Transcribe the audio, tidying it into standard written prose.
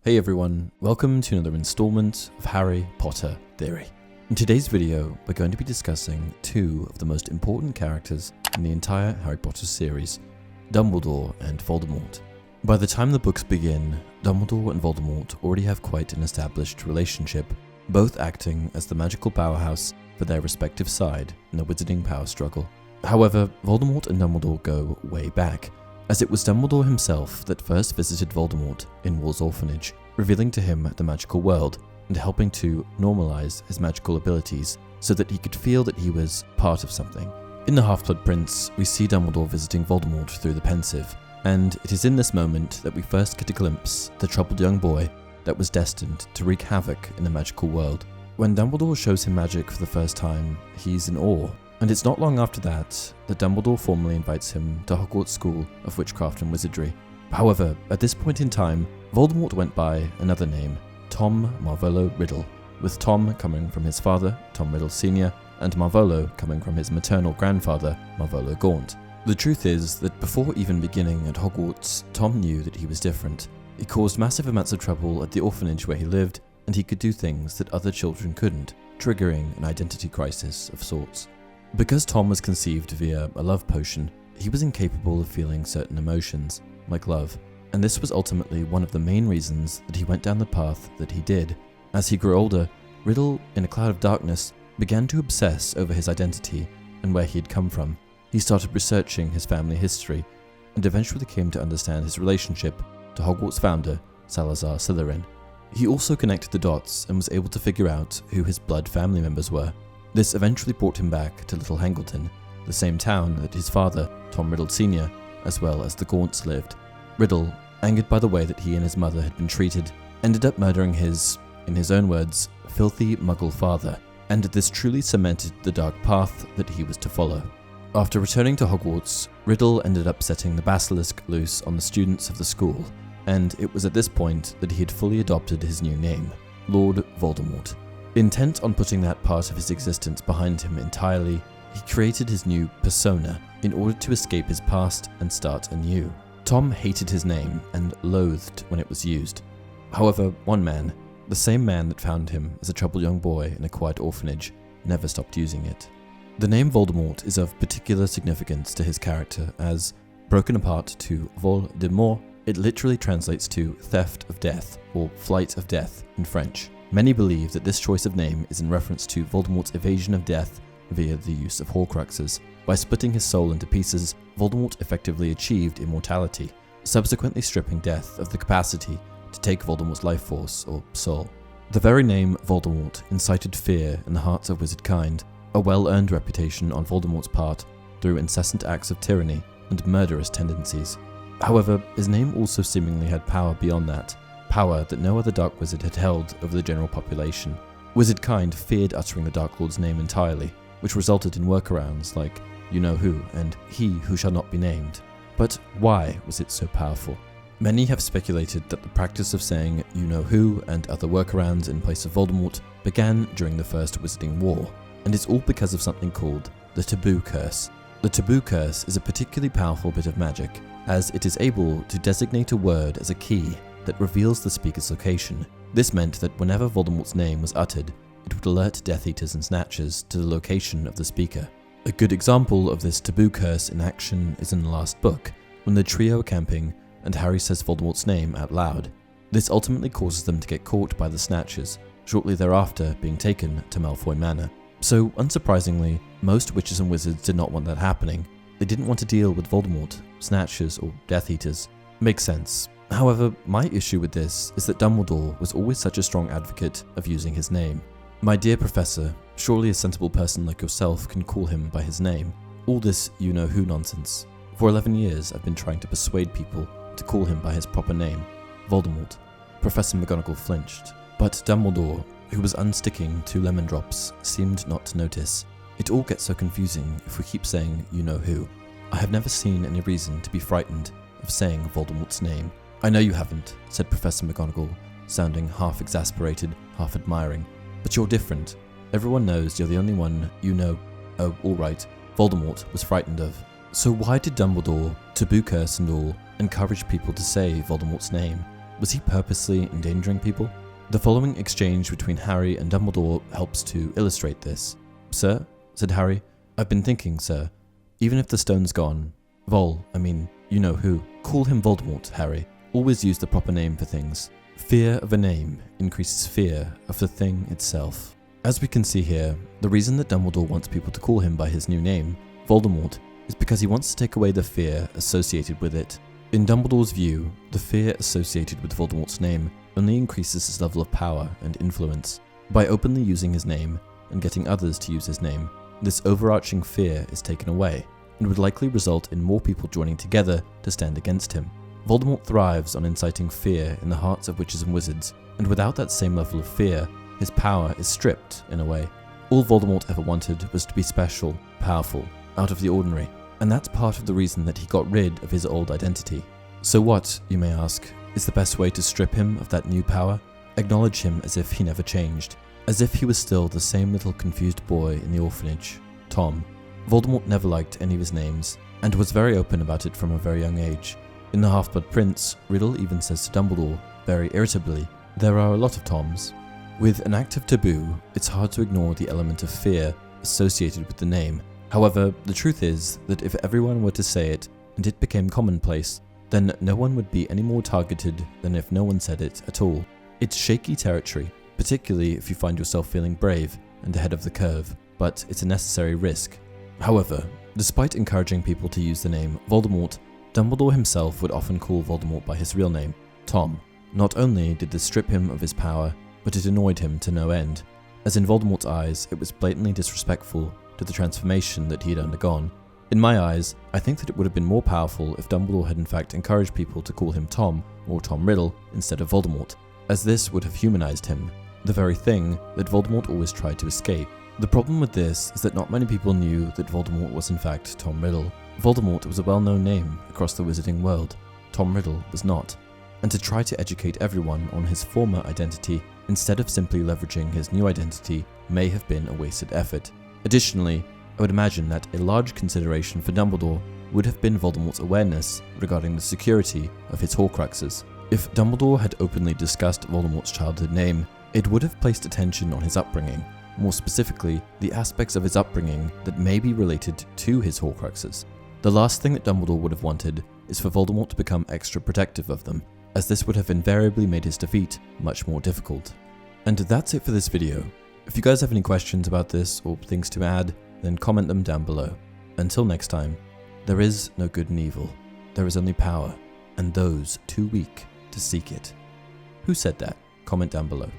Hey everyone, welcome to another installment of Harry Potter Theory. In today's video, we're going to be discussing two of the most important characters in the entire Harry Potter series, Dumbledore and Voldemort. By the time the books begin, Dumbledore and Voldemort already have quite an established relationship, both acting as the magical powerhouse for their respective side in the wizarding power struggle. However, Voldemort and Dumbledore go way back, as it was Dumbledore himself that first visited Voldemort in Wall's Orphanage, revealing to him the magical world and helping to normalize his magical abilities so that he could feel that he was part of something. In The Half-Blood Prince, we see Dumbledore visiting Voldemort through the pensieve, and it is in this moment that we first get a glimpse of the troubled young boy that was destined to wreak havoc in the magical world. When Dumbledore shows him magic for the first time, he's in awe. And it's not long after that Dumbledore formally invites him to Hogwarts School of Witchcraft and Wizardry. However, at this point in time, Voldemort went by another name, Tom Marvolo Riddle, with Tom coming from his father, Tom Riddle Sr, and Marvolo coming from his maternal grandfather, Marvolo Gaunt. The truth is that before even beginning at Hogwarts, Tom knew that he was different. He caused massive amounts of trouble at the orphanage where he lived, and he could do things that other children couldn't, triggering an identity crisis of sorts. Because Tom was conceived via a love potion, he was incapable of feeling certain emotions, like love, and this was ultimately one of the main reasons that he went down the path that he did. As he grew older, Riddle, in a cloud of darkness, began to obsess over his identity and where he had come from. He started researching his family history, and eventually came to understand his relationship to Hogwarts founder, Salazar Slytherin. He also connected the dots and was able to figure out who his blood family members were. This eventually brought him back to Little Hangleton, the same town that his father, Tom Riddle Sr, as well as the Gaunts lived. Riddle, angered by the way that he and his mother had been treated, ended up murdering his, in his own words, filthy muggle father, and this truly cemented the dark path that he was to follow. After returning to Hogwarts, Riddle ended up setting the basilisk loose on the students of the school, and it was at this point that he had fully adopted his new name, Lord Voldemort. Intent on putting that part of his existence behind him entirely, he created his new persona in order to escape his past and start anew. Tom hated his name and loathed when it was used. However, one man, the same man that found him as a troubled young boy in a quiet orphanage, never stopped using it. The name Voldemort is of particular significance to his character, as, broken apart to Voldemort, it literally translates to theft of death or flight of death in French. Many believe that this choice of name is in reference to Voldemort's evasion of death via the use of Horcruxes. By splitting his soul into pieces, Voldemort effectively achieved immortality, subsequently stripping death of the capacity to take Voldemort's life force or soul. The very name Voldemort incited fear in the hearts of wizard kind, a well-earned reputation on Voldemort's part through incessant acts of tyranny and murderous tendencies. However, his name also seemingly had power beyond that, power that no other Dark Wizard had held over the general population. Wizardkind feared uttering the Dark Lord's name entirely, which resulted in workarounds like you-know-who and he who shall not be named. But why was it so powerful? Many have speculated that the practice of saying you-know-who and other workarounds in place of Voldemort began during the First Wizarding War, and it's all because of something called the Taboo Curse. The Taboo Curse is a particularly powerful bit of magic, as it is able to designate a word as a key that reveals the speaker's location. This meant that whenever Voldemort's name was uttered, it would alert Death Eaters and Snatchers to the location of the speaker. A good example of this taboo curse in action is in the last book, when the trio are camping and Harry says Voldemort's name out loud. This ultimately causes them to get caught by the Snatchers, shortly thereafter being taken to Malfoy Manor. So, unsurprisingly, most witches and wizards did not want that happening. They didn't want to deal with Voldemort, Snatchers, or Death Eaters. Makes sense. However, my issue with this is that Dumbledore was always such a strong advocate of using his name. My dear Professor, surely a sensible person like yourself can call him by his name. All this you-know-who nonsense. For 11 years I've been trying to persuade people to call him by his proper name, Voldemort. Professor McGonagall flinched, but Dumbledore, who was unsticking 2 lemon drops, seemed not to notice. It all gets so confusing if we keep saying you-know-who. I have never seen any reason to be frightened of saying Voldemort's name. I know you haven't, said Professor McGonagall, sounding half exasperated, half admiring. But you're different. Everyone knows you're the only one you know. Oh, alright, Voldemort was frightened of. So why did Dumbledore, taboo curse and all, encourage people to say Voldemort's name? Was he purposely endangering people? The following exchange between Harry and Dumbledore helps to illustrate this. "Sir," said Harry, "I've been thinking, sir. Even if the stone's gone, you know who. Call him Voldemort, Harry. Always use the proper name for things. Fear of a name increases fear of the thing itself." As we can see here, the reason that Dumbledore wants people to call him by his new name, Voldemort, is because he wants to take away the fear associated with it. In Dumbledore's view, the fear associated with Voldemort's name only increases his level of power and influence. By openly using his name and getting others to use his name, this overarching fear is taken away and would likely result in more people joining together to stand against him. Voldemort thrives on inciting fear in the hearts of witches and wizards, and without that same level of fear, his power is stripped in a way. All Voldemort ever wanted was to be special, powerful, out of the ordinary, and that's part of the reason that he got rid of his old identity. So what, you may ask, is the best way to strip him of that new power? Acknowledge him as if he never changed, as if he was still the same little confused boy in the orphanage, Tom. Voldemort never liked any of his names, and was very open about it from a very young age. In The Half-Blood Prince, Riddle even says to Dumbledore, very irritably, "There are a lot of Toms." With an active taboo, it's hard to ignore the element of fear associated with the name. However, the truth is that if everyone were to say it, and it became commonplace, then no one would be any more targeted than if no one said it at all. It's shaky territory, particularly if you find yourself feeling brave and ahead of the curve, but it's a necessary risk. However, despite encouraging people to use the name Voldemort, Dumbledore himself would often call Voldemort by his real name, Tom. Not only did this strip him of his power, but it annoyed him to no end, as in Voldemort's eyes it was blatantly disrespectful to the transformation that he had undergone. In my eyes, I think that it would have been more powerful if Dumbledore had in fact encouraged people to call him Tom or Tom Riddle instead of Voldemort, as this would have humanized him, the very thing that Voldemort always tried to escape. The problem with this is that not many people knew that Voldemort was in fact Tom Riddle. Voldemort was a well-known name across the wizarding world. Tom Riddle was not. And to try to educate everyone on his former identity instead of simply leveraging his new identity may have been a wasted effort. Additionally, I would imagine that a large consideration for Dumbledore would have been Voldemort's awareness regarding the security of his Horcruxes. If Dumbledore had openly discussed Voldemort's childhood name, it would have placed attention on his upbringing, more specifically, the aspects of his upbringing that may be related to his Horcruxes. The last thing that Dumbledore would have wanted is for Voldemort to become extra protective of them, as this would have invariably made his defeat much more difficult. And that's it for this video. If you guys have any questions about this or things to add, then comment them down below. Until next time, there is no good and evil. There is only power, and those too weak to seek it. Who said that? Comment down below.